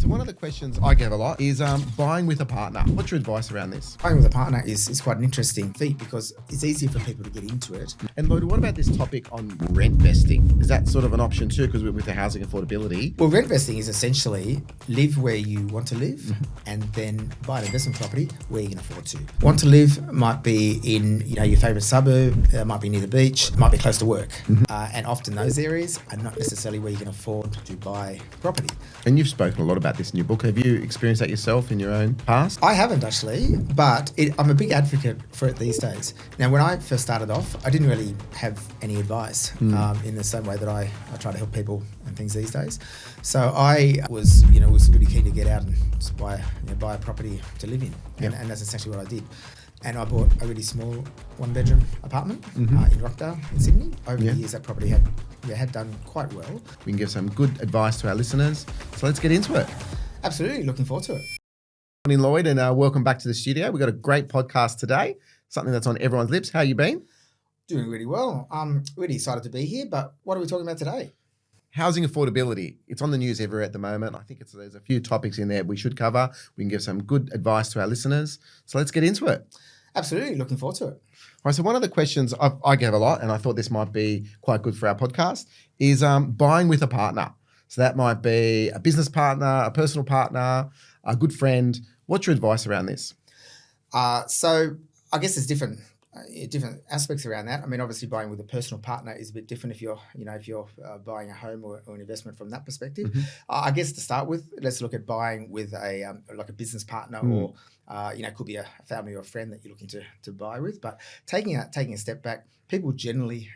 So one of the questions I get a lot is buying with a partner. What's your advice around this? Buying with a partner is quite an interesting feat because it's easier for people to get into it. And Lloyd, what about this topic on rentvesting? Is that sort of an option too? Because with the housing affordability. Well, rentvesting is essentially live where you want to live and then buy an investment property where you can afford to. Want to live might be in your favourite suburb, might be near the beach, might be close to work. And often those areas are not necessarily where you can afford to buy property. And you've spoken a lot about this in your book. Have you experienced that yourself in your own past? I haven't actually, but I'm a big advocate for it these days. Now, when I first started off, I didn't really have any advice in the same way that I try to help people and things these days. So I was really keen to get out and just buy a property to live in, and that's essentially what I did. And I bought a really small one-bedroom apartment in Rockdale in Sydney. Over the years, that property had done quite well. We can give some good advice to our listeners. So let's get into it. Absolutely, looking forward to it. Morning, Lloyd, and welcome back to the studio. We've got a great podcast today, something that's on everyone's lips. How you been? Doing really well. I'm really excited to be here, but what are we talking about today? Housing affordability. It's on the news everywhere at the moment. I think there's a few topics in there we should cover. We can give some good advice to our listeners. So let's get into it. Absolutely, looking forward to it. All right, so one of the questions I get a lot, and I thought this might be quite good for our podcast, is buying with a partner. So that might be a business partner, a personal partner, a good friend. What's your advice around this? So I guess there's different aspects around that. I mean, obviously, buying with a personal partner is a bit different if you're buying a home or an investment from that perspective. I guess to start with, let's look at buying with a business partner or it could be a family or a friend that you're looking to buy with. But taking a step back, people generally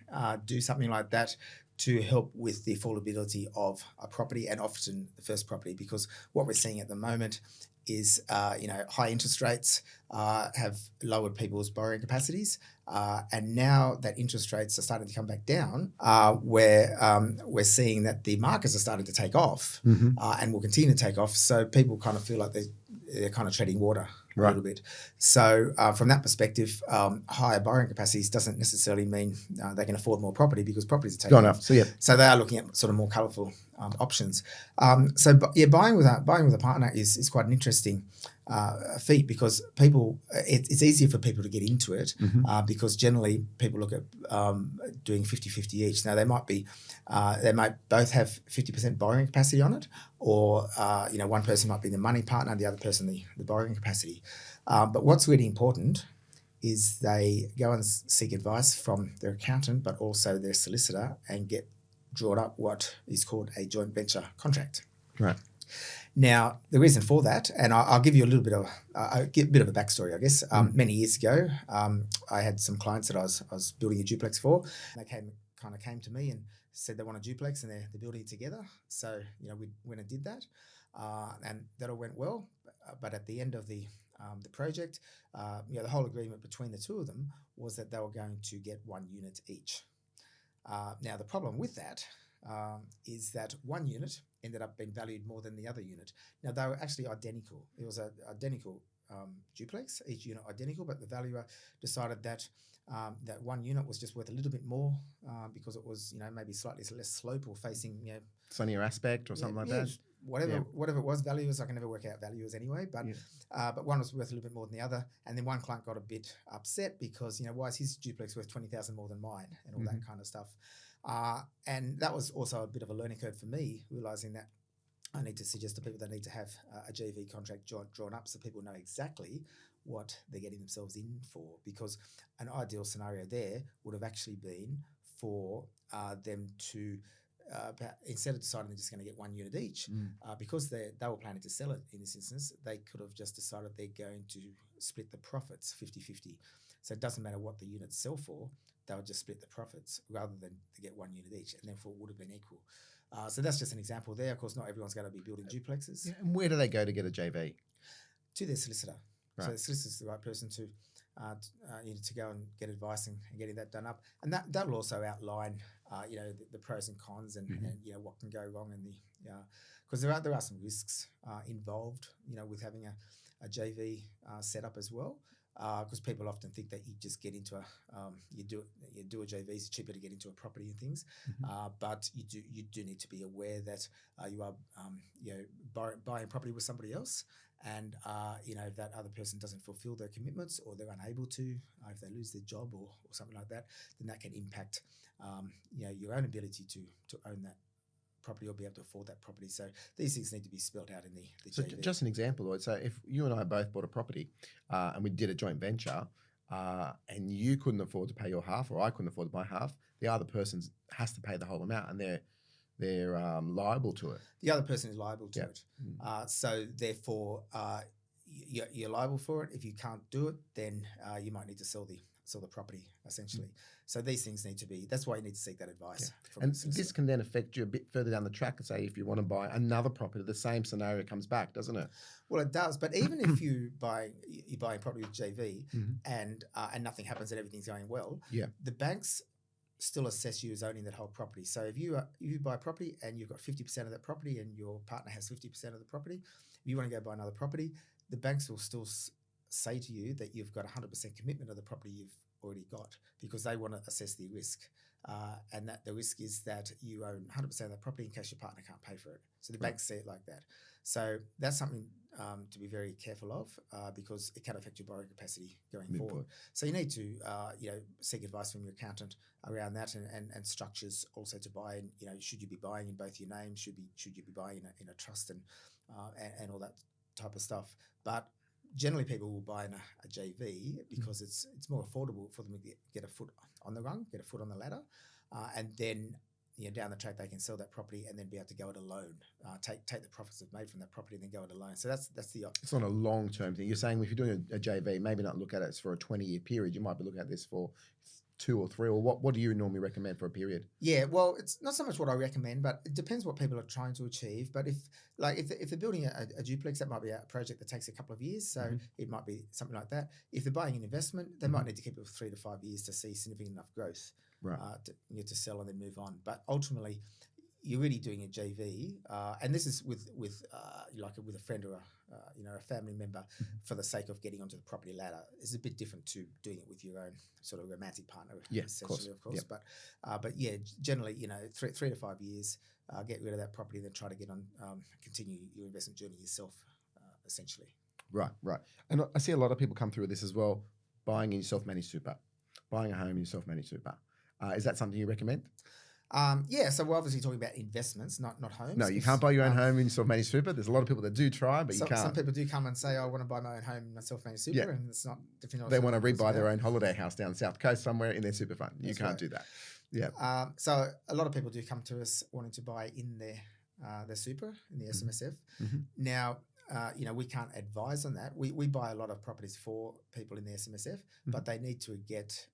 do something like that to help with the affordability of a property, and often the first property, because what we're seeing at the moment is high interest rates have lowered people's borrowing capacities, and now that interest rates are starting to come back down, we're seeing that the markets are starting to take off and will continue to take off. So people kind of feel like they're kind of treading water a little bit. So from that perspective, higher borrowing capacities doesn't necessarily mean they can afford more property, because properties are taking off. So they are looking at sort of more colourful options. Buying with a partner is quite an interesting feat, because it's easier for people to get into it because generally people look at doing 50-50 each. Now they might both have 50% borrowing capacity on it, or one person might be the money partner, the other person the borrowing capacity. But what's really important is they go and seek advice from their accountant, but also their solicitor, and get drawn up what is called a joint venture contract. Right. Now, the reason for that, and I'll give you a little bit of a bit of a backstory, I guess. Many years ago, I had some clients that I was building a duplex for. And they came to me and said they want a duplex, and they're building it together. So we went and did that, and that all went well. But at the end of the project, the whole agreement between the two of them was that they were going to get one unit each. Now, the problem with that is that one unit ended up being valued more than the other unit. Now, they were actually identical. It was an identical duplex, each unit identical, but the valuer decided that that one unit was just worth a little bit more because it was maybe slightly less slope or facing sunnier aspect or something like that. Whatever it was, valuers, I can never work out valuers anyway, but one was worth a little bit more than the other. And then one client got a bit upset because, why is his duplex worth $20,000 more than mine, and all that kind of stuff. And that was also a bit of a learning curve for me, realising that I need to suggest to people they need to have a JV contract drawn up so people know exactly what they're getting themselves in for, because an ideal scenario there would have actually been for them to instead of deciding they're just going to get one unit each, because they were planning to sell it in this instance, they could have just decided they're going to split the profits 50-50. So it doesn't matter what the units sell for, they would just split the profits rather than to get one unit each, and therefore it would have been equal. So that's just an example there. Of course, not everyone's going to be building duplexes. Yeah, and where do they go to get a JV? To their solicitor. Right. So the solicitor's the right person to go and get advice and getting that done up. And that will also outline, the pros and cons and what can go wrong, and because there are some risks involved, with having a JV set up as well. because people often think that you just get into you do a JV, it's cheaper to get into a property and things, but you do need to be aware that you are buying property with somebody else, and if that other person doesn't fulfil their commitments or they're unable to, if they lose their job or something like that, then that can impact your own ability to own that property or be able to afford that property. So these things need to be spelled out in the So JV. just an example, Lloyd. So if you and I both bought a property and we did a joint venture and you couldn't afford to pay your half or I couldn't afford to buy half, the other person has to pay the whole amount and they're liable to it. The other person is liable to it. So therefore, you're liable for it. If you can't do it, then you might need to sell the property, essentially. So these things need to be, that's why you need to seek that advice. And this can then affect you a bit further down the track, say if you want to buy another property, the same scenario comes back, doesn't it? Well, it does. But even if you buy a property with JV and nothing happens and everything's going well, the banks still assess you as owning that whole property. So if you buy a property and you've got 50% of that property and your partner has 50% of the property, if you want to go buy another property, the banks will still say to you that you've got 100% commitment of the property you've already got, because they want to assess the risk, and that the risk is that you own 100% of the property in case your partner can't pay for it. So the banks see it like that. So that's something to be very careful of, because it can affect your borrowing capacity going forward. So you need to seek advice from your accountant around that, and structures also to buy. And should you be buying in both your names? Should you be buying in a trust and all that type of stuff? But generally, people will buy in a JV because it's more affordable for them to get a foot on the rung, get a foot on the ladder, and then down the track they can sell that property and then be able to go it alone, take the profits they've made from that property and then go it alone. So that's the. It's not a long term thing. You're saying if you're doing a JV, maybe not look at it for a 20-year period. You might be looking at this for 2 or 3, or what do you normally recommend for a period? Yeah, well, it's not so much what I recommend, but it depends what people are trying to achieve. But if they're building a duplex, that might be a project that takes a couple of years, so it might be something like that. If they're buying an investment, they might need to keep it for 3 to 5 years to see significant enough growth, to sell and then move on. But ultimately, you're really doing a JV, and this is with a friend or a family member for the sake of getting onto the property ladder. It's a bit different to doing it with your own sort of romantic partner, essentially, of course. Yep. But yeah, generally, 3 to 5 years, get rid of that property, then try to get on, continue your investment journey yourself, essentially. Right. And I see a lot of people come through with this as well, buying in your self-managed super, buying a home in your self-managed super. Is that something you recommend? So we're obviously talking about investments, not homes. No, you can't buy your own home in self-managed super. There's a lot of people that do try, but you can't. Some people do come and say, I want to buy my own home in a self-managed super, and it's not definitely. They want to rebuy their own holiday house down the South Coast somewhere in their super fund. You can't do that. Yeah. So a lot of people do come to us wanting to buy in their super, in the SMSF. Now, we can't advise on that. We buy a lot of properties for people in the SMSF, but they need to get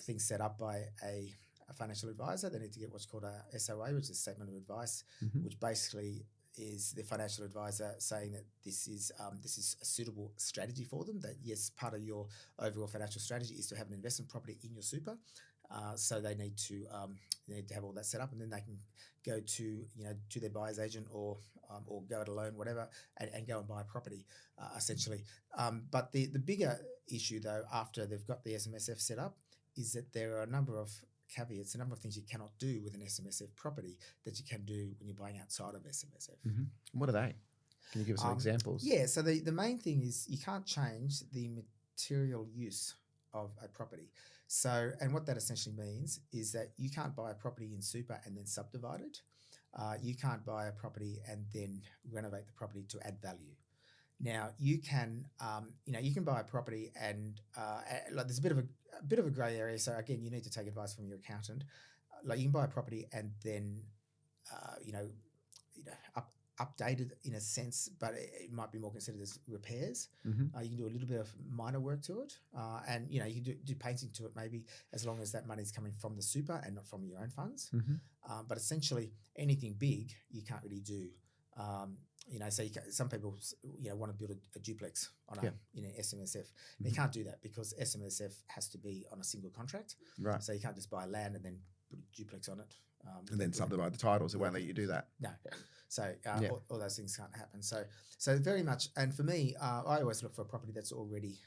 things set up by a financial advisor. They need to get what's called a SOA, which is a statement of advice, which basically is the financial advisor saying that this is a suitable strategy for them. That yes, part of your overall financial strategy is to have an investment property in your super. So they need to have all that set up, and then they can go to their buyer's agent or go it alone, whatever, and go and buy a property, essentially. But the bigger issue though, after they've got the SMSF set up, is that there are a number of caveats, a number of things you cannot do with an SMSF property that you can do when you're buying outside of SMSF. What are they? Can you give us some examples? Yeah, so the main thing is you can't change the material use of a property. So, and what that essentially means is that you can't buy a property in super and then subdivide it. You can't buy a property and then renovate the property to add value. Now you can, you can buy a property and there's a bit of a grey area. So again, you need to take advice from your accountant. Like you can buy a property and then, update it in a sense, but it might be more considered as repairs. You can do a little bit of minor work to it, and you can do painting to it maybe, as long as that money is coming from the super and not from your own funds. But essentially, anything big you can't really do. So some people, want to build a duplex on SMSF. They can't do that because SMSF has to be on a single contract. Right. So you can't just buy land and then put a duplex on it. And then subdivide the titles. It won't let you do that. No. So all those things can't happen. So very much, and for me, I always look for a property that's already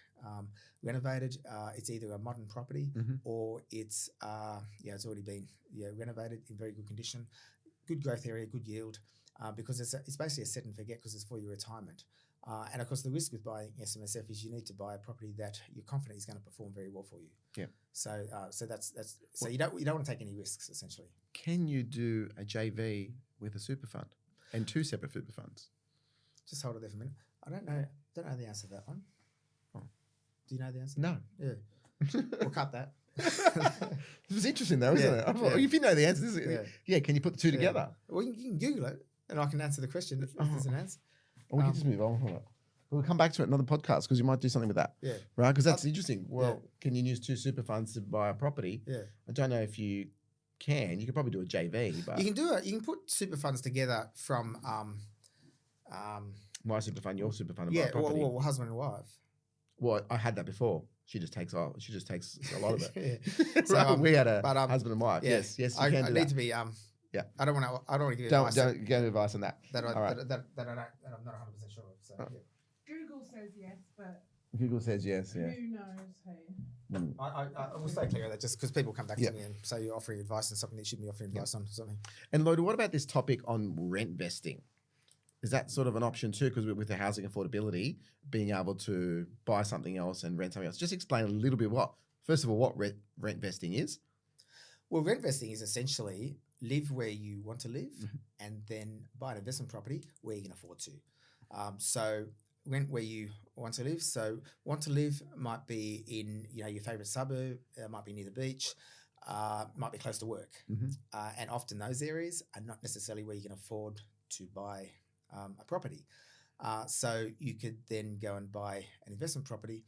renovated. It's either a modern property Mm-hmm. or it's already been renovated in very good condition, good growth area, good yield, because it's basically a set and forget because it's for your retirement. And of course, the risk with buying SMSF is you need to buy a property that you're confident is going to perform very well for you. Yeah. So so you don't want to take any risks essentially. Can you do a JV with a super fund and two separate super funds? Just hold it there for a minute. I don't know the answer to that one. Oh. Do you know the answer? No. Yeah. We'll cut that. It was interesting though, isn't it? I thought, if you know the answer, can you put the two together? Well, you can Google it and I can answer the question if there's an answer. Or we can just move on from it. We'll come back to it in another podcast because you might do something with that. Yeah. Right? Because that's interesting. Well, can you use two super funds to buy a property? Yeah. I don't know if you can. You could probably do a JV, but you can put super funds together from my super fund, your super fund, and buy a property. Well, husband and wife. Well, I had that before. She just takes a lot of it. Yeah. So, we had a husband and wife. Yeah. Yes, you can I do need that. to be Yeah. I don't want to give you Don't advice give any advice on that. that All right. I'm not 100% sure of. So yeah. Google says yes, but Google says yes. Yeah. who knows who? I will stay clear of that just because people come back to me and say you're offering advice on something that you shouldn't be offering advice on something. And Lloyd, what about this topic on rent vesting? Is that sort of an option too? Because with the housing affordability, being able to buy something else and rent something else. Just explain a little bit what rent vesting is. Well, rent vesting is essentially live where you want to live and then buy an investment property where you can afford to. So rent where you want to live. So want to live might be in your favourite suburb, might be near the beach, might be close to work. And often those areas are not necessarily where you can afford to buy a property. So you could then go and buy an investment property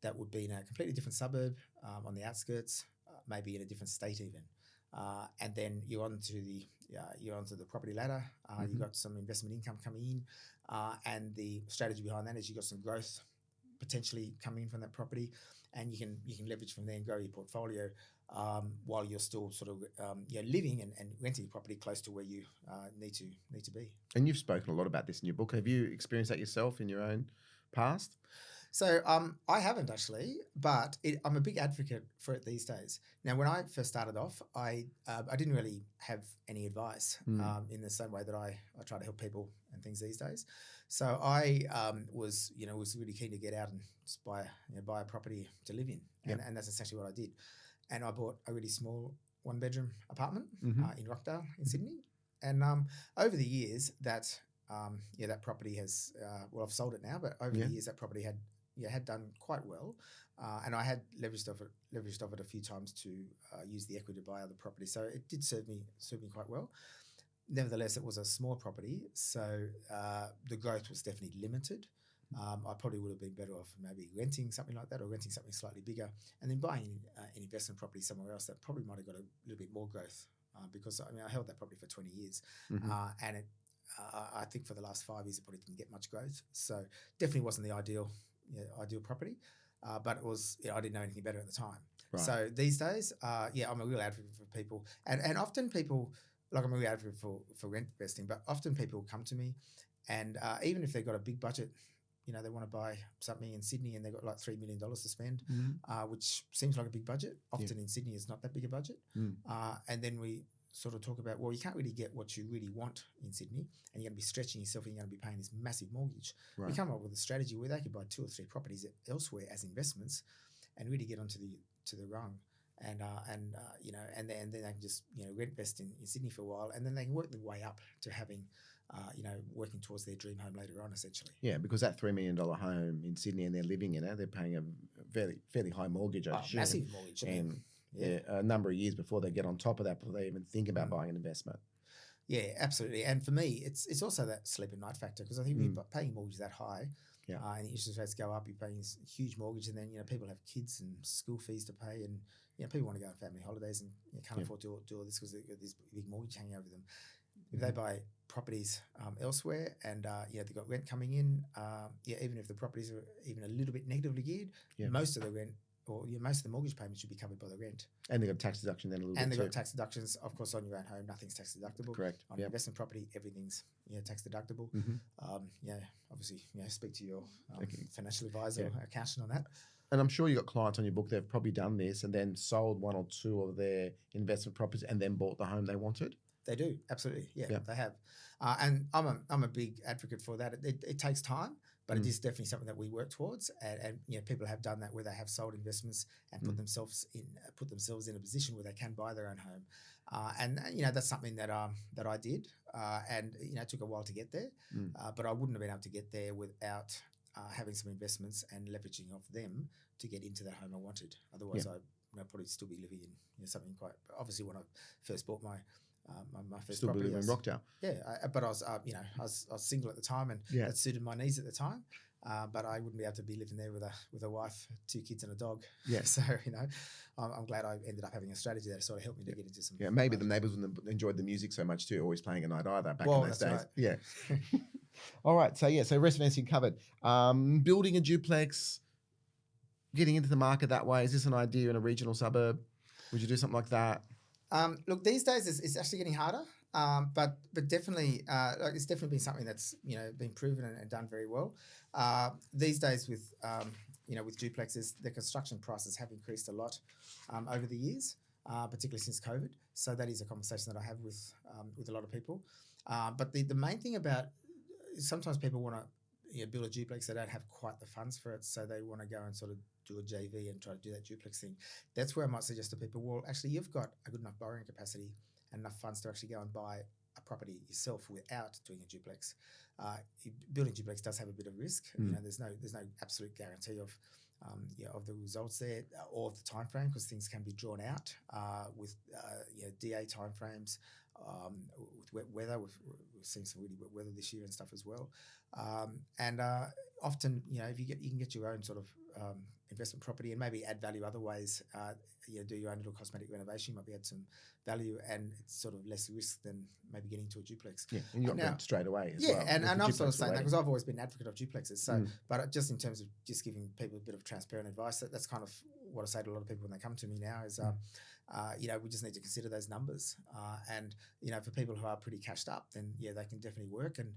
that would be in a completely different suburb on the outskirts, maybe in a different state even. And then you're onto the property ladder. You've got some investment income coming in, and the strategy behind that is you've got some growth potentially coming in from that property, and you can leverage from there and grow your portfolio while you're still sort of living and renting your property close to where you need to be. And you've spoken a lot about this in your book. Have you experienced that yourself in your own past? So I haven't actually, but I'm a big advocate for it these days. Now, when I first started off, I didn't really have any advice in the same way that I try to help people and things these days. So I was really keen to get out and just buy a property to live in, and that's essentially what I did. And I bought a really small 1-bedroom apartment in Rockdale in Sydney, and over the years that property has I've sold it now, but over the years that property had done quite well, and I had leveraged off it a few times to use the equity to buy other properties. So it did serve me quite well. Nevertheless, it was a small property, so the growth was definitely limited. I probably would have been better off maybe renting something like that or renting something slightly bigger and then buying an investment property somewhere else that probably might have got a little bit more growth because I held that property for 20 years and I think for the last 5 years it probably didn't get much growth. So definitely wasn't the ideal property, but it was I didn't know anything better at the time. Right. So these days, I'm a real advocate for people and often people, like I'm a real advocate for rent investing, but often people come to me and even if they've got a big budget, they want to buy something in Sydney and they've got like $3 million to spend, which seems like a big budget. Often in Sydney, it's not that big a budget. And then we sort of talk about, well, you can't really get what you really want in Sydney and you're going to be stretching yourself and you're going to be paying this massive mortgage. Right. We come up with a strategy where they could buy 2 or 3 properties elsewhere as investments and really get onto the rung. And then they can just rent invest in Sydney for a while, and then they can work their way up to having working towards their dream home later on, essentially. Yeah, because that $3 million home in Sydney and they're living in it, they're paying a fairly high mortgage, I assume. Massive mortgage, and a number of years before they get on top of that, before they even think about buying an investment. Yeah, absolutely. And for me, it's also that sleep at night factor because I think you're paying a mortgage that high. Yeah. And the interest rates go up, you're paying this huge mortgage, and then people have kids and school fees to pay, and people want to go on family holidays and can't afford to do all this because they've got this big mortgage hanging over them. If they buy properties elsewhere and they've got rent coming in, even if the properties are even a little bit negatively geared, most of the rent or most of the mortgage payments should be covered by the rent. And they've got tax deduction then a little bit. And they've got tax deductions, of course, on your own home. Nothing's tax deductible. Correct. On investment property, everything's tax deductible. Obviously, speak to your financial advisor or accountant on that. and I'm sure you got clients on your book that have probably done this and then sold one or two of their investment properties and then bought the home they wanted. They do, absolutely. Yeah, Yeah. they have. And I'm a big advocate for that. It takes time, but it is definitely something that we work towards. And people have done that where they have sold investments and put themselves in a position where they can buy their own home. And that's something that I did. And it took a while to get there, but I wouldn't have been able to get there without having some investments and leveraging off them to get into that home I wanted. Otherwise, I'd probably still be living in something quite. Obviously, when I first bought my first Still property, believe in Rockdale. But I was I was single at the time, and that suited my needs at the time. But I wouldn't be able to be living there with a wife, 2 kids, and a dog. Yeah. So I'm glad I ended up having a strategy that sort of helped me to get into some. Yeah, maybe the neighbours wouldn't have enjoyed the music so much too, always playing at night either back in those days. Right. Yeah. All right. So Rentvesting covered. Building a duplex, getting into the market that way. Is this an idea in a regional suburb? Would you do something like that? Look, these days it's actually getting harder, but definitely, it's definitely been something that's been proven and done very well. These days with duplexes, the construction prices have increased a lot over the years, particularly since COVID. So that is a conversation that I have with a lot of people. But the main thing about sometimes people want to build a duplex, they don't have quite the funds for it, so they want to go and sort of do a JV and try to do that duplex thing. That's where I might suggest to people, well, actually, you've got a good enough borrowing capacity and enough funds to actually go and buy a property yourself without doing a duplex. Building a duplex does have a bit of risk. There's no absolute guarantee of the results there or of the time frame, because things can be drawn out with DA time frames, with wet weather. We've seen some really wet weather this year and stuff as well. And often, if you can get your own sort of investment property and maybe add value other ways, do your own little cosmetic renovation, you might be add some value, and it's sort of less risk than maybe getting into a duplex. Yeah, and you got rent straight away as well. Yeah, and I'm sort of saying that because I've always been an advocate of duplexes. So, but just in terms of just giving people a bit of transparent advice, that's kind of what I say to a lot of people when they come to me now is, we just need to consider those numbers. And, for people who are pretty cashed up, then, they can definitely work. And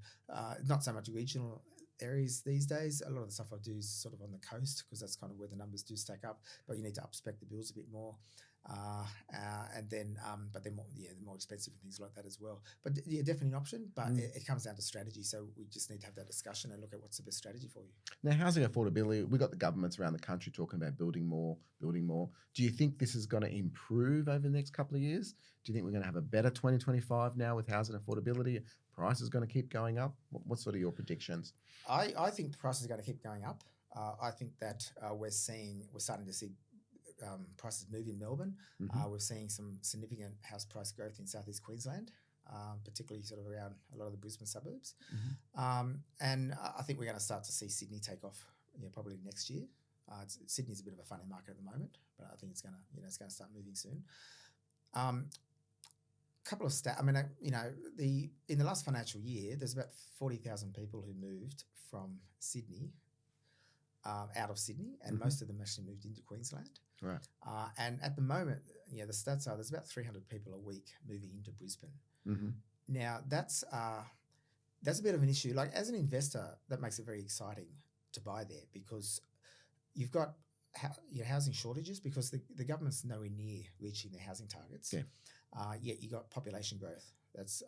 not so much regional areas these days. A lot of the stuff I do is sort of on the coast, because that's kind of where the numbers do stack up. But you need to up-spec the bills a bit more, and then but they're more expensive and things like that as well. But definitely an option. But it comes down to strategy. So we just need to have that discussion and look at what's the best strategy for you. Now, housing affordability. We've got the governments around the country talking about building more. Do you think this is going to improve over the next couple of years? Do you think we're going to have a better 2025 now with housing affordability? Price is going to keep going up? What's sort of your predictions? I think the price is going to keep going up. I think that we're starting to see prices move in Melbourne. We're seeing some significant house price growth in southeast Queensland, particularly sort of around a lot of the Brisbane suburbs. And I think we're going to start to see Sydney take off, probably next year. Sydney's a bit of a funny market at the moment, but I think it's going to start moving soon. Couple of stats. I mean, in the last financial year, there's about 40,000 people who moved from Sydney, out of Sydney, and most of them actually moved into Queensland. Right. And at the moment, the stats are there's about 300 people a week moving into Brisbane. Now that's a bit of an issue. Like, as an investor, that makes it very exciting to buy there, because you've got housing shortages, because the government's nowhere near reaching their housing targets. Yet you got population growth that's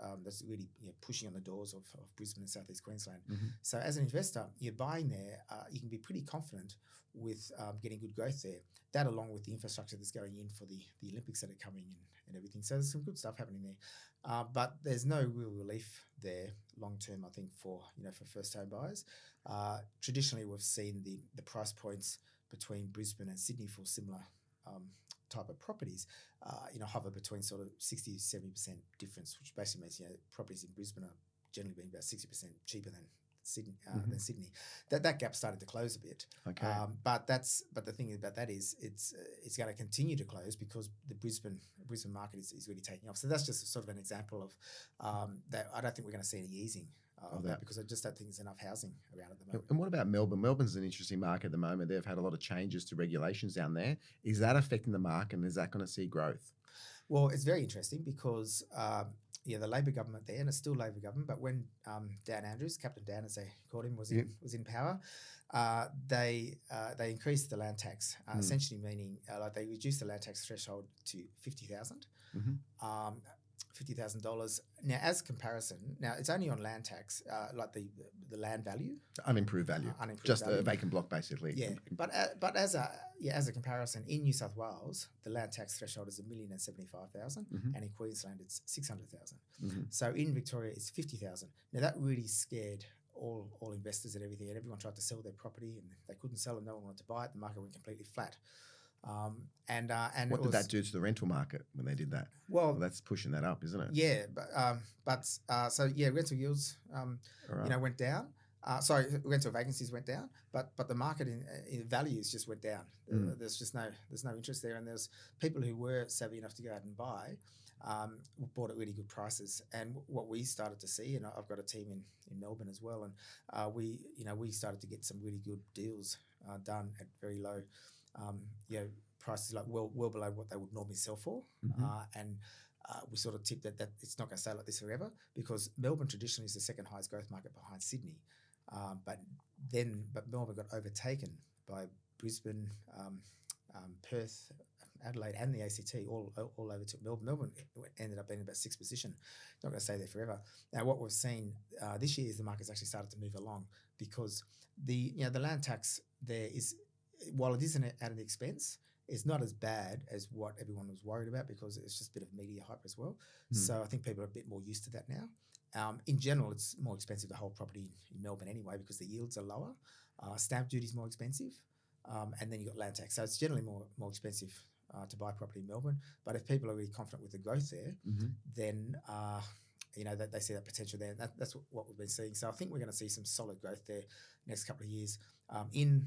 really pushing on the doors of Brisbane and southeast Queensland. So as an investor, you're buying there, you can be pretty confident with getting good growth there. That, along with the infrastructure that's going in for the Olympics that are coming and everything. So there's some good stuff happening there. But there's no real relief there long term, I think, for first home buyers. Traditionally, we've seen the price points between Brisbane and Sydney for similar type of properties, hover between sort of 60 to 70% difference, which basically means properties in Brisbane are generally being about 60% cheaper than Sydney. That gap started to close a bit. Okay. But the thing about that is it's going to continue to close, because the Brisbane market is really taking off. So that's just sort of an example of that. I don't think we're going to see any easing of that, because I just don't think there's enough housing around at the moment. And what about Melbourne? Melbourne's an interesting market at the moment. They've had a lot of changes to regulations down there. Is that affecting the market, and is that going to see growth? Well, it's very interesting, because the Labor government there, and it's still Labor government, but when Dan Andrews, Captain Dan as they called him, was in power, they increased the land tax, essentially meaning like they reduced the land tax threshold to $50,000. $50,000. Now, as comparison, it's only on land tax, like the land value, unimproved value, just a vacant block, basically. Yeah, but as a comparison, in New South Wales, the land tax threshold is $1,075,000, and in Queensland it's $600,000. So in Victoria it's $50,000. Now that really scared all investors and everything, and everyone tried to sell their property and they couldn't sell and no one wanted to buy it. The market went completely flat. And what did that do to the rental market when they did that? Well, that's pushing that up, isn't it? Yeah, rental yields, went down. Rental vacancies went down, but the market in values just went down. There's just no interest there, and there's people who were savvy enough to go out and buy, bought at really good prices. And what we started to see, and I've got a team in Melbourne as well, and we started to get some really good deals done at very low. Prices like well below what they would normally sell for, and we sort of tipped that it's not going to stay like this forever, because Melbourne traditionally is the second highest growth market behind Sydney, but Melbourne got overtaken by Brisbane, Perth, Adelaide, and the ACT all overtook Melbourne. Melbourne ended up being in about sixth position. Not going to stay there forever. Now, what we've seen this year is the market's actually started to move along, because the land tax there is, while it isn't at an expense, it's not as bad as what everyone was worried about, because it's just a bit of media hype as well. So I think people are a bit more used to that now. In general, it's more expensive to hold property in Melbourne anyway, because the yields are lower. Stamp duty is more expensive, and then you've got land tax. So it's generally more expensive to buy property in Melbourne. But if people are really confident with the growth there, then that they see that potential there. That's what we've been seeing. So I think we're going to see some solid growth there next couple of years in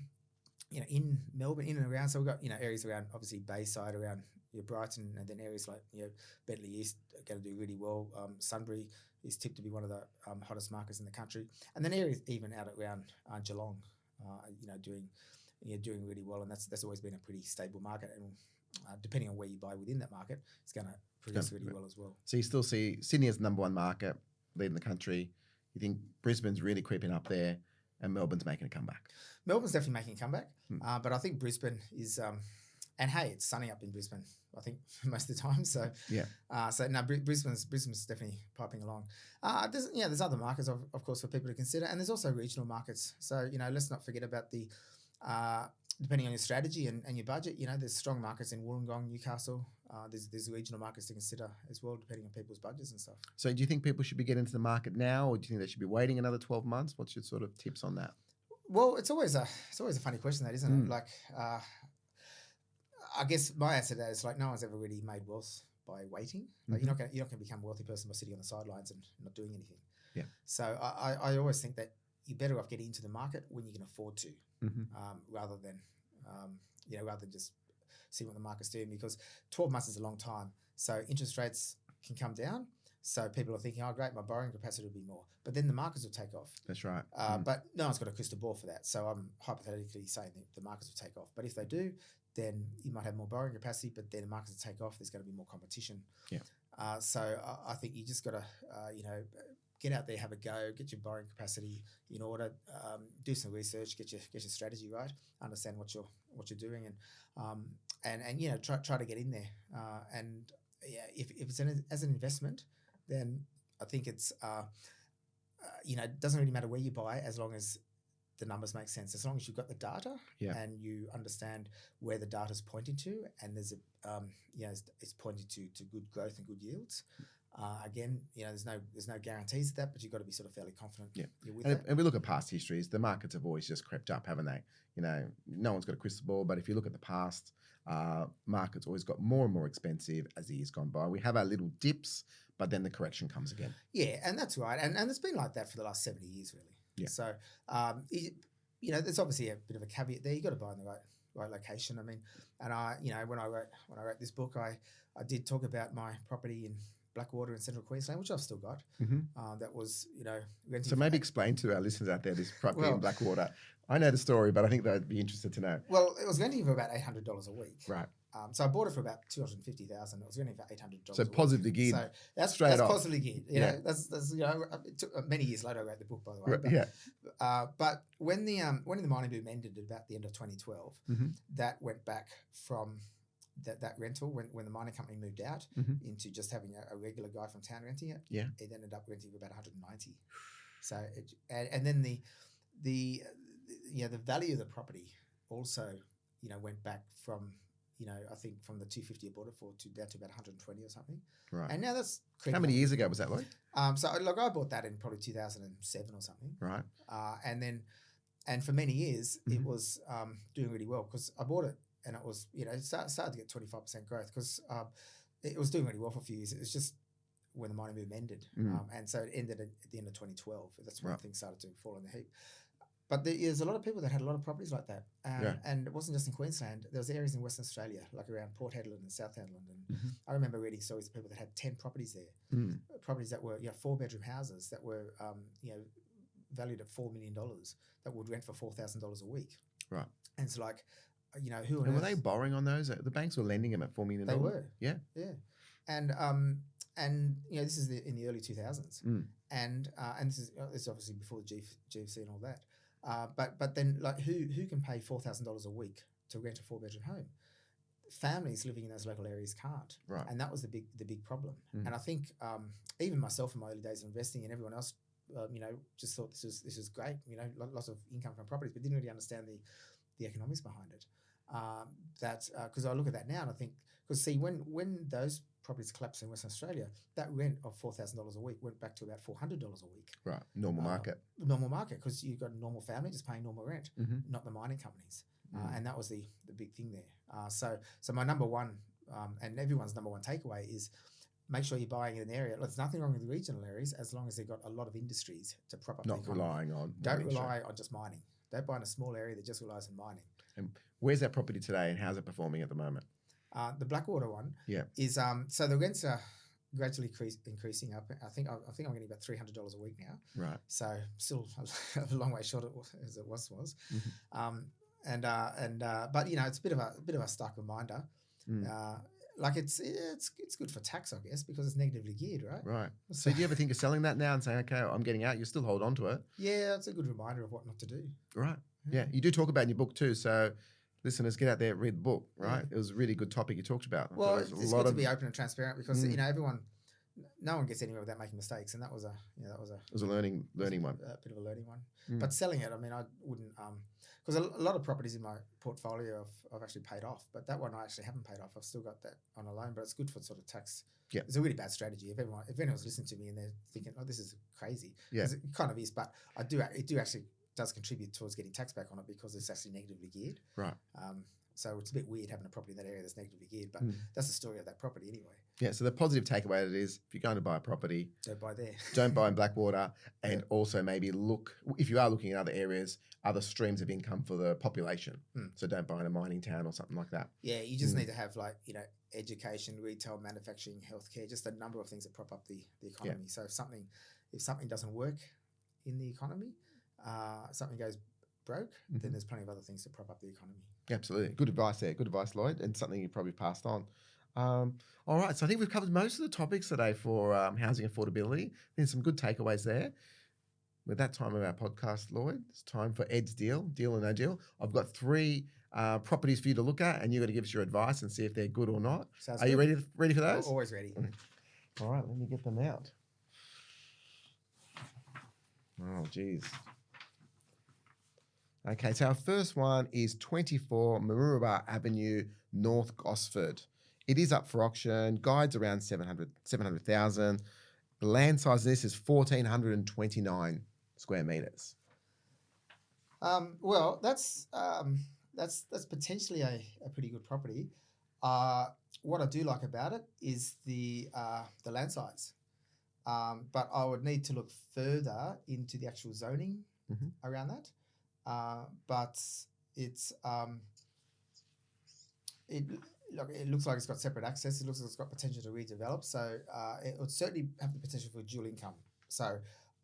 Melbourne, in and around. So we've got, areas around, obviously, Bayside, around Brighton, and then areas like, Bentley East are going to do really well. Sunbury is tipped to be one of the hottest markets in the country. And then areas even out around Geelong, doing really well. And that's always been a pretty stable market. And depending on where you buy within that market, it's going to progress really well as well. So you still see Sydney as the number one market, leading the country. You think Brisbane's really creeping up there, and Melbourne's making a comeback? Melbourne's definitely making a comeback, but I think Brisbane is, and hey, it's sunny up in Brisbane, I think, most of the time. So Brisbane's definitely piping along. There's other markets, of course, for people to consider, and there's also regional markets. So let's not forget about the depending on your strategy and your budget. There's strong markets in Wollongong, Newcastle. There's regional markets to consider as well, depending on people's budgets and stuff. So do you think people should be getting into the market now, or do you think they should be waiting another 12 months? What's your sort of tips on that? Well, it's always a funny question, that, isn't it? Like, I guess my answer to that is, like, no one's ever really made wealth by waiting. Like, you're not going to become a wealthy person by sitting on the sidelines and not doing anything. Yeah. So I always think that you're better off getting into the market when you can afford to, rather than just see what the market's doing, because 12 months is a long time. So interest rates can come down. So people are thinking, oh, great, my borrowing capacity will be more. But then the markets will take off. That's right. But no one's got a crystal ball for that. So I'm hypothetically saying that the markets will take off. But if they do, then you might have more borrowing capacity, but then the markets will take off. There's going to be more competition. Yeah. So I think you just got to, get out there, have a go, get your borrowing capacity in order, do some research, get your strategy right, understand what you're doing, and try to get in there. If it's as an investment, then I think it's it doesn't really matter where you buy, as long as the numbers make sense. As long as you've got the data and you understand where the data's pointing to, and there's it's pointing to good growth and good yields. Again, there's no guarantees of that, but you've got to be sort of fairly confident. Yeah, and we look at past histories. The markets have always just crept up, haven't they? No one's got a crystal ball, but if you look at the past, markets always got more and more expensive as the years gone by. We have our little dips, but then the correction comes again. Yeah, and that's right, and it's been like that for the last 70 years, really. Yeah. So, there's obviously a bit of a caveat there. You've got to buy in the right location. I mean, and when I wrote this book, I did talk about my property in Blackwater in central Queensland, which I've still got. That was, renting. So maybe explain to our listeners out there this property in Blackwater. I know the story, but I think they'd be interested to know. Well, it was renting for about $800 a week. Right. So I bought it for about $250,000. It was only for $800. So a week. positively geared. So that's straight off. positively geared. You know, that's it took many years later. I wrote the book, by the way. Right, But, yeah. But when the mining boom ended at about the end of 2012, that went back from that rental when the mining company moved out into just having a regular guy from town renting it. Yeah. It ended up renting for about 190. So and then the value of the property also went back from I think from the 250 I bought it for to down to about 120 or something. Right. And now that's how many years ago was that, Lloyd? So look, I bought that in probably 2007 or something. Right. And for many years it was doing really well because I bought it and it was it started to get 25% growth because it was doing really well for a few years. It was just when the mining boom ended, and so it ended at the end of 2012. That's when things started to fall in the heap. But there's a lot of people that had a lot of properties like that. And it wasn't just in Queensland. There was areas in Western Australia, like around Port Hedland and South Hedland. And I remember reading stories of people that had 10 properties there. Properties that were 4-bedroom houses that were valued at $4 million that would rent for $4,000 a week. Right. And it's like, who on and were they borrowing on those? The banks were lending them at $4 million? They were. Yeah. Yeah. And this is in the early 2000s. And this is obviously before the GFC and all that. But then, like, who can pay $4,000 a week to rent a 4-bedroom home? Families living in those local areas can't, right? And that was the big problem. And I think even myself in my early days of investing and everyone else, just thought this is great. Lots of income from properties, but didn't really understand the economics behind it. Because I look at that now and I think, because see, when those properties collapsed in Western Australia, that rent of $4,000 a week went back to about $400 a week. Right, normal market. Normal market, because you've got a normal family just paying normal rent, not the mining companies. And that was the big thing there. So my number one, and everyone's number one takeaway is make sure you're buying in an area. There's nothing wrong with the regional areas as long as they've got a lot of industries to prop up the economy. Not relying on. Don't rely on just mining. Don't buy in a small area that just relies on mining. And where's that property today and how's it performing at the moment? The Blackwater one is so the rents are gradually increasing up. I think I'm getting about $300 a week now. Right. So still a long way short as it was. But it's a bit of a stark reminder. Like it's good for tax, I guess, because it's negatively geared, right? Right. So do you ever think of selling that now and saying, okay, I'm getting out? You still hold on to it. Yeah, it's a good reminder of what not to do. Right. Yeah. You do talk about in your book too. So listeners, get out there, read the book, right? It was a really good topic you talked about. Well, it's good to be open and transparent because no one gets anywhere without making mistakes, and that was a learning one, a bit of a learning one. But selling it, I mean, I wouldn't because a lot of properties in my portfolio I've actually paid off, but that one I actually haven't paid off. I've still got that on a loan, but it's good for sort of tax. Yeah, it's a really bad strategy. If anyone's listening to me and they're thinking, oh, this is crazy, yeah, it kind of is, but it actually does contribute towards getting tax back on it because it's actually negatively geared. Right. So it's a bit weird having a property in that area that's negatively geared, but that's the story of that property anyway. Yeah, so the positive takeaway of it is if you're going to buy a property, don't buy there. Don't buy in Blackwater, and also maybe look, if you are looking at other areas, other streams of income for the population. So don't buy in a mining town or something like that. Yeah, you just need to have education, retail, manufacturing, healthcare, just a number of things that prop up the economy. Yeah. So if something doesn't work in the economy, something goes broke, then there's plenty of other things to prop up the economy. Absolutely. Good advice there. Good advice, Lloyd, and something you probably passed on. All right. So I think we've covered most of the topics today for housing affordability. There's some good takeaways there. With that time of our podcast, Lloyd, it's time for Ed's deal or no deal. I've got 3 properties for you to look at, and you've got to give us your advice and see if they're good or not. Sounds Are good. You ready for those? Always ready. All right. Let me get them out. Oh, geez. Okay, so our first one is 24 Maroubra Avenue, North Gosford. It is up for auction. Guide's around 700,000. The land size of this is 1,429 square meters. Well, that's potentially a pretty good property. What I do like about it is the land size. But I would need to look further into the actual zoning around that. But it's it looks like it's got separate access. It looks like it's got potential to redevelop. So it would certainly have the potential for dual income. So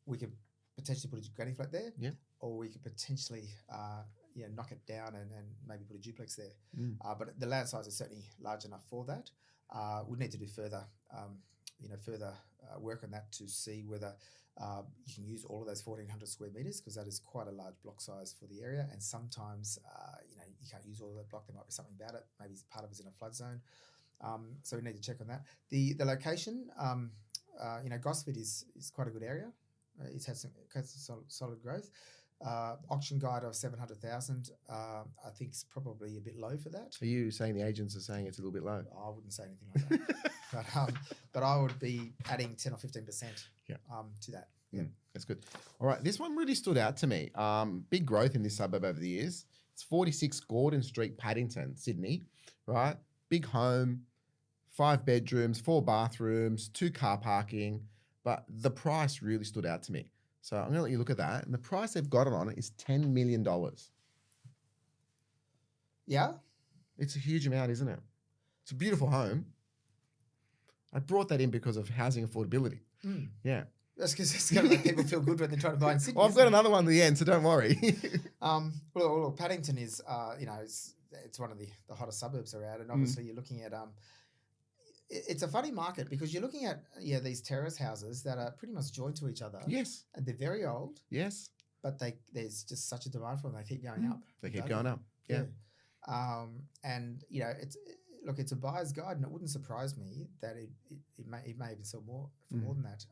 we could potentially put a granny flat there, or we could potentially knock it down and maybe put a duplex there. Mm. But the land size is certainly large enough for that. We'd need to do further work on that to see whether you can use all of those 1,400 square meters, because that is quite a large block size for the area. And sometimes, you can't use all of that block. There might be something about it. Maybe part of it's in a flood zone. So we need to check on that. The location, Gosford is quite a good area. It's had some solid growth. Auction guide of 700,000, I think is probably a bit low for that. Are you saying the agents are saying it's a little bit low? I wouldn't say anything like that. but I would be adding 10 or 15% to that. Yeah, that's good. All right, this one really stood out to me. Big growth in this suburb over the years. It's 46 Gordon Street, Paddington, Sydney, right? Big home, 5 bedrooms, 4 bathrooms, 2 car parking, but the price really stood out to me. So I'm going to let you look at that. And the price they've got it on is $10 million. Yeah? It's a huge amount, isn't it? It's a beautiful home. I brought that in because of housing affordability. Mm. Yeah. That's because it's going to make people feel good when they're trying to buy in Sydney. Well, I've got another one at the end, so don't worry. Well, Paddington is, it's one of the hottest suburbs around. And obviously you're looking at... It's a funny market because you're looking at these terrace houses that are pretty much joined to each other. Yes. And they're very old. Yes. But there's just such a demand for them. They keep going up. They keep going up. Yeah. And it's a buyer's guide, and it wouldn't surprise me that it may even sell more for more than that.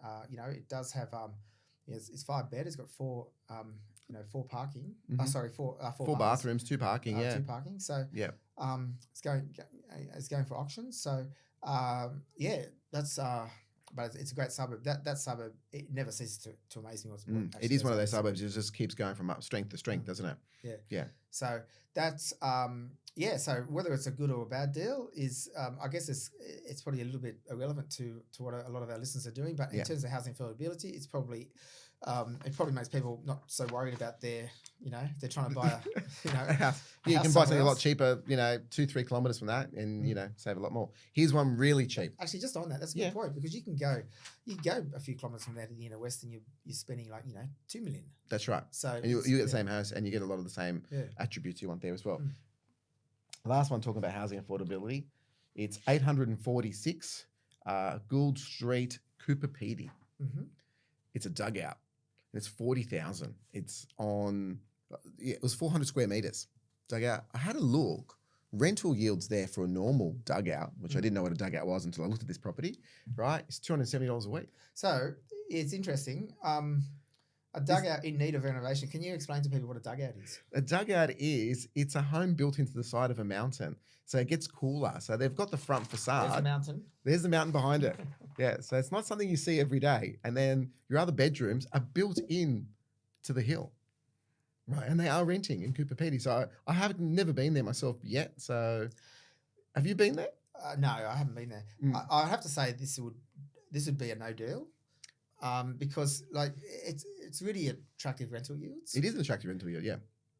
It does have it's 5 bed. It's got 4 parking. Four bathrooms, 2 parking. 2 parking. So it's going for auction. So that's but it's a great suburb. That suburb, it never ceases to amaze me. It is one of those suburbs. It just keeps going from strength to strength, doesn't it? Yeah. Yeah. So that's so whether it's a good or a bad deal is I guess it's probably a little bit irrelevant to what a lot of our listeners are doing. But in terms of housing affordability, it's probably it probably makes people not so worried about they're trying to buy a house. Yeah, you can buy something a lot cheaper, 2-3 kilometers from that, and save a lot more. Here's one really cheap. Actually, just on that, that's a good point, because you can go a few kilometers from that in the inner west, and you're spending like $2 million. That's right. So and you get the same house, and you get a lot of the same attributes you want there as well. Last one, talking about housing affordability, it's 846 Gould Street, Cooper Pedy. Mm-hmm. It's a dugout. It's 40,000. It's on. It was 400 square meters. Dugout. I had a look. Rental yields there for a normal dugout, which I didn't know what a dugout was until I looked at this property. Right, it's $270 a week. So it's interesting. A dugout in need of renovation. Can you explain to people what a dugout is? A dugout it's a home built into the side of a mountain. So it gets cooler. So they've got the front facade. There's a mountain. There's the mountain behind it. Yeah. So it's not something you see every day. And then your other bedrooms are built in to the hill. Right. And they are renting in Cooper Pedy. So I haven't never been there myself yet. So have you been there? No, I haven't been there. I have to say this would be a no deal. Because it's really attractive rental yields. It is an attractive rental yield, yeah.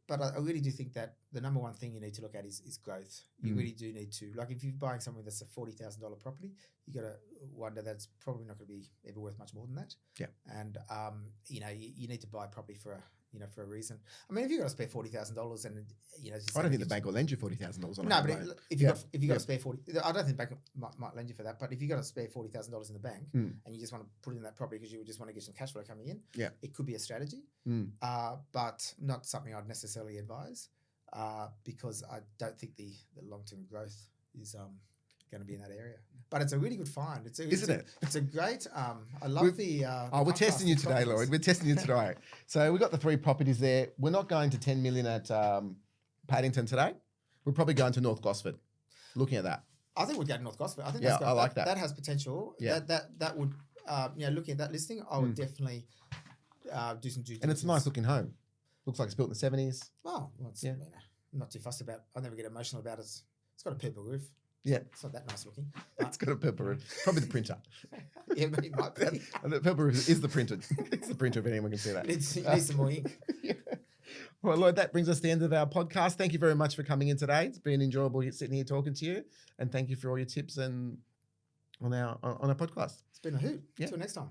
But I really do think that the number one thing you need to look at is growth. You really do need to, if you're buying something that's a $40,000 property, you got to wonder that's probably not going to be ever worth much more than that. Yeah. And you need to buy property for a reason. I mean, if you've got to spare $40,000 and I don't think the bank will lend you $40,000 on no, a but loan. if you got to spare 40, I don't think the bank might lend you for that. But if you got to spare $40,000 in the bank and you just want to put it in that property because you just want to get some cash flow coming in, it could be a strategy, but not something I'd necessarily advise because I don't think the long-term growth is going to be in that area. But it's a really good find. Isn't it? It's a great. I love we're testing you today, Lloyd. We're testing you today. So we've got the 3 properties there. We're not going to 10 million at Paddington today. We're probably going to North Gosford. Looking at that, I think we'd go to North Gosford. I think I like that. That has potential. Yeah. That would looking at that listing, I would definitely do some due diligence. And it's a nice looking home. Looks like it's built in the 70s. Oh, well, I'm not too fussed about. I never get emotional about it. It's got a purple roof. Yeah. It's not that nice looking. It's got a purple roof. Probably the printer. Yeah, but it might be. And the purple roof is the printer. It's the printer if anyone can see that. It needs some more ink. Well, Lloyd, that brings us to the end of our podcast. Thank you very much for coming in today. It's been enjoyable sitting here talking to you. And thank you for all your tips and on our podcast. It's been a hoot. Yeah. Until next time.